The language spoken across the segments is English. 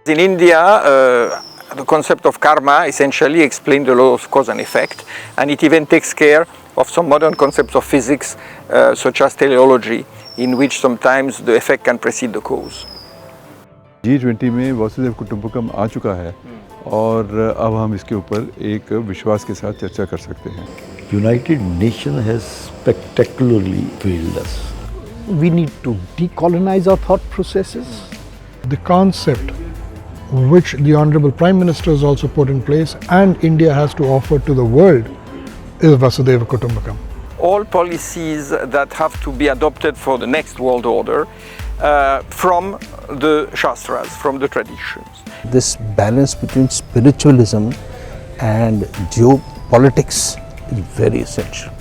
In India, the concept of karma essentially explains the law of cause and effect, and it even takes care of some modern concepts of physics, such as teleology, in which sometimes the effect can precede the cause. G20 में वासुदेव कुटुंबकम आ चुका है और अब हम इसके ऊपर एक विश्वास के साथ चर्चा कर सकते हैं. United Nations has spectacularly failed us. We need to decolonize our thought processes. The concept which the Honorable Prime Minister has also put in place and India has to offer to the world is Vasudhaiva Kutumbakam. All policies that have to be adopted for the next world order from the Shastras, from the traditions. This balance between spiritualism and geopolitics is very essential.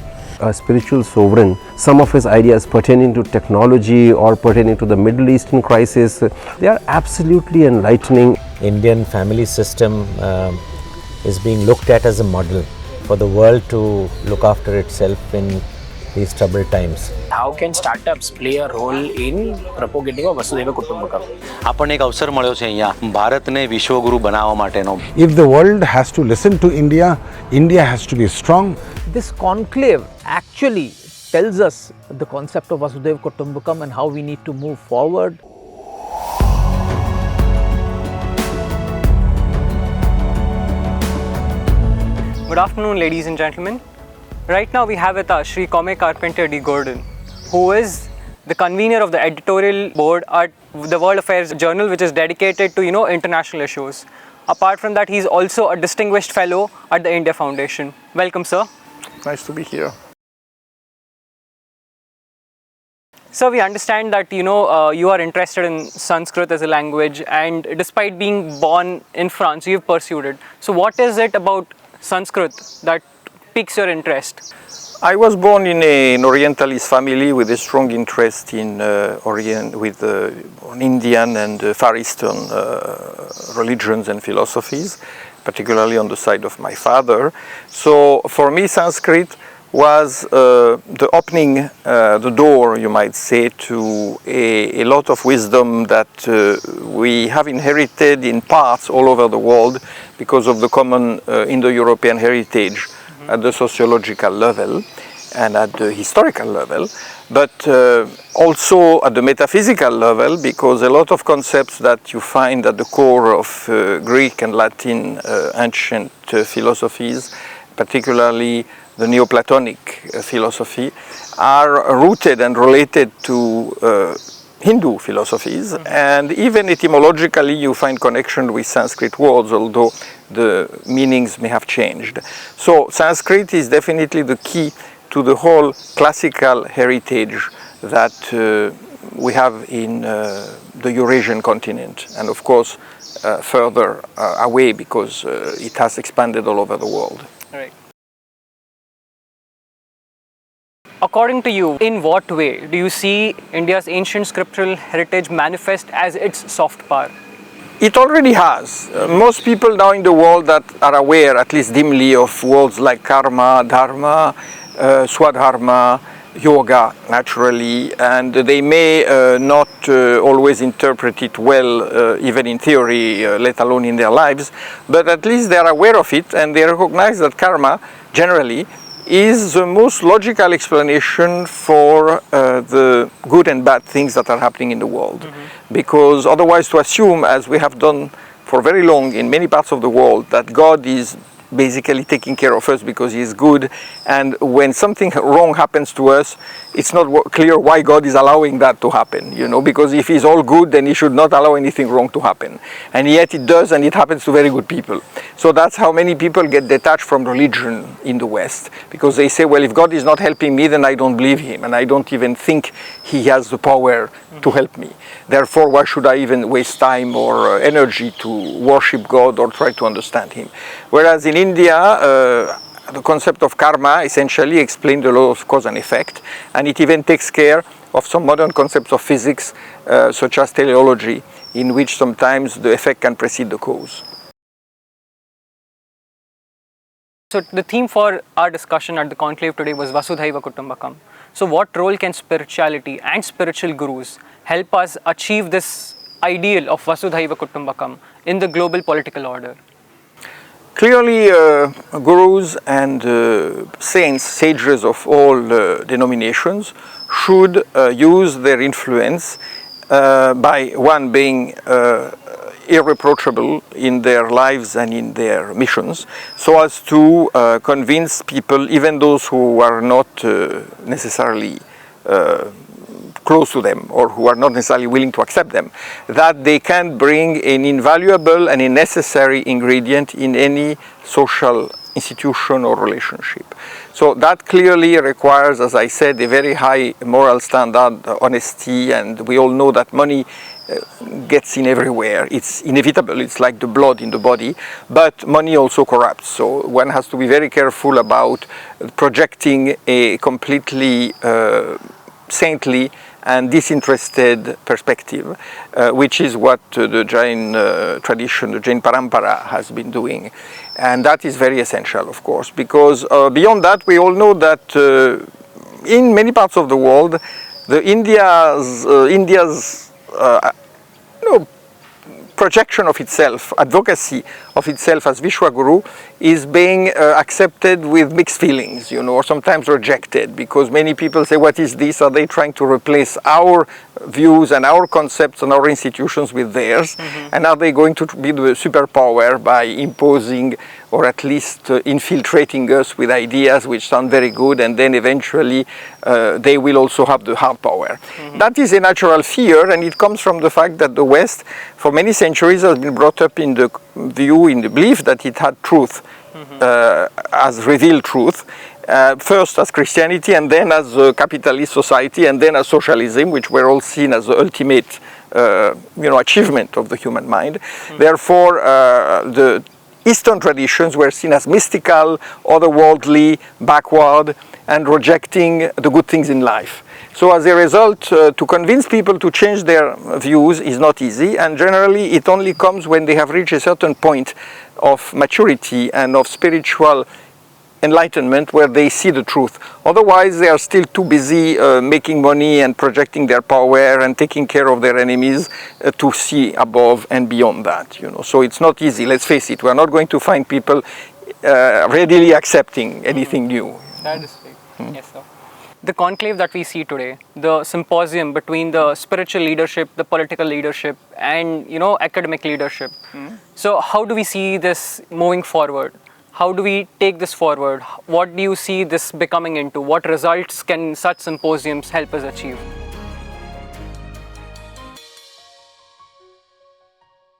A spiritual sovereign, some of his ideas pertaining to technology or pertaining to the Middle Eastern crisis, they are absolutely enlightening. Indian family system is being looked at as a model for the world to look after itself in these troubled times. How can startups play a role in propagating a Vasudhaiva Kutumbakam? આપણને એક અવસર મળ્યો છે અહીંયા ભારતને વિશ્વગુરુ બનાવવા માટેનો. If the world has to listen to India, India has to be strong. This conclave actually tells us the concept of Vasudhaiva Kutumbakam and how we need to move forward. Good afternoon, ladies and gentlemen. Right now we have with us Shri Come Carpentier D. Gordon, who is the convener of the editorial board at the World Affairs Journal, which is dedicated to international issues. Apart from that, he is also a distinguished fellow at the India Foundation. Welcome, sir. Nice to be here. So we understand that you are interested in Sanskrit as a language, and despite being born in France, you've pursued it. So what is it about Sanskrit that piques your interest? I was born in an Orientalist family with a strong interest in Indian and Far Eastern religions and philosophies, particularly on the side of my father. So for me, Sanskrit was the opening, the door, you might say, to a lot of wisdom that we have inherited in parts all over the world because of the common Indo-European heritage at the sociological level and at the historical level, but also at the metaphysical level, because a lot of concepts that you find at the core of Greek and Latin ancient philosophies, particularly the Neoplatonic philosophy, are rooted and related to Hindu philosophies, and even etymologically you find connection with Sanskrit words, although the meanings may have changed. So Sanskrit is definitely the key to the whole classical heritage that we have in the Eurasian continent, and of course further away, because it has expanded all over the world. Right. According to you, in what way do you see India's ancient scriptural heritage manifest as its soft power? It already has. Most people now in the world that are aware, at least dimly, of words like karma, dharma, swadharma, yoga, naturally, and they may not always interpret it well, even in theory, let alone in their lives, but at least they are aware of it, and they recognize that karma, generally, is the most logical explanation for the good and bad things that are happening in the world. Because otherwise, to assume, as we have done for very long in many parts of the world, that God is basically taking care of us because he is good, and when something wrong happens to us, it's not clear why God is allowing that to happen, because if he's all good, then he should not allow anything wrong to happen, and yet it does, and it happens to very good people. So that's how many people get detached from religion in the West, because they say, well, if God is not helping me, then I don't believe him, and I don't even think he has the power to help me. Therefore, why should I even waste time or energy to worship God or try to understand him? Whereas in India, the concept of karma essentially explains the law of cause and effect, and it even takes care of some modern concepts of physics, such as teleology, in which sometimes the effect can precede the cause. So the theme for our discussion at the conclave today was Vasudhaiva Kutumbakam. So what role can spirituality and spiritual gurus help us achieve this ideal of Vasudhaiva Kutumbakam in the global political order? Clearly, gurus and saints, sages of all denominations should use their influence by one being irreproachable in their lives and in their missions, so as to convince people, even those who are not necessarily close to them or who are not necessarily willing to accept them, that they can bring an invaluable and a necessary ingredient in any social institution or relationship. So that clearly requires, as I said, a very high moral standard, honesty, and we all know that money gets in everywhere. It's inevitable, it's like the blood in the body, but money also corrupts. So one has to be very careful about projecting a completely saintly and disinterested perspective, which is what the Jain tradition, the Jain Parampara has been doing. And that is very essential, of course, because beyond that, we all know that in many parts of the world, India's projection of itself, advocacy of itself as Vishwaguru is being accepted with mixed feelings, or sometimes rejected, because many people say, what is this? Are they trying to replace our views and our concepts and our institutions with theirs? And are they going to be the superpower by imposing or at least infiltrating us with ideas which sound very good, and then eventually they will also have the hard power? That is a natural fear, and it comes from the fact that the West for many centuries has been brought up in the view, in the belief that it had truth, as revealed truth, first as Christianity, and then as a capitalist society, and then as socialism, which were all seen as the ultimate achievement of the human mind. Therefore, the Eastern traditions were seen as mystical, otherworldly, backward, and rejecting the good things in life. So as a result, to convince people to change their views is not easy, and generally it only comes when they have reached a certain point of maturity and of spiritual enlightenment where they see the truth. Otherwise, they are still too busy making money and projecting their power and taking care of their enemies to see above and beyond that. So it's not easy. Let's face it. We are not going to find people readily accepting anything new. That is right. Yes, sir. The conclave that we see today, the symposium between the spiritual leadership, the political leadership, and academic leadership. So how do we see this moving forward? How do we take this forward? What do you see this becoming into? What results can such symposiums help us achieve?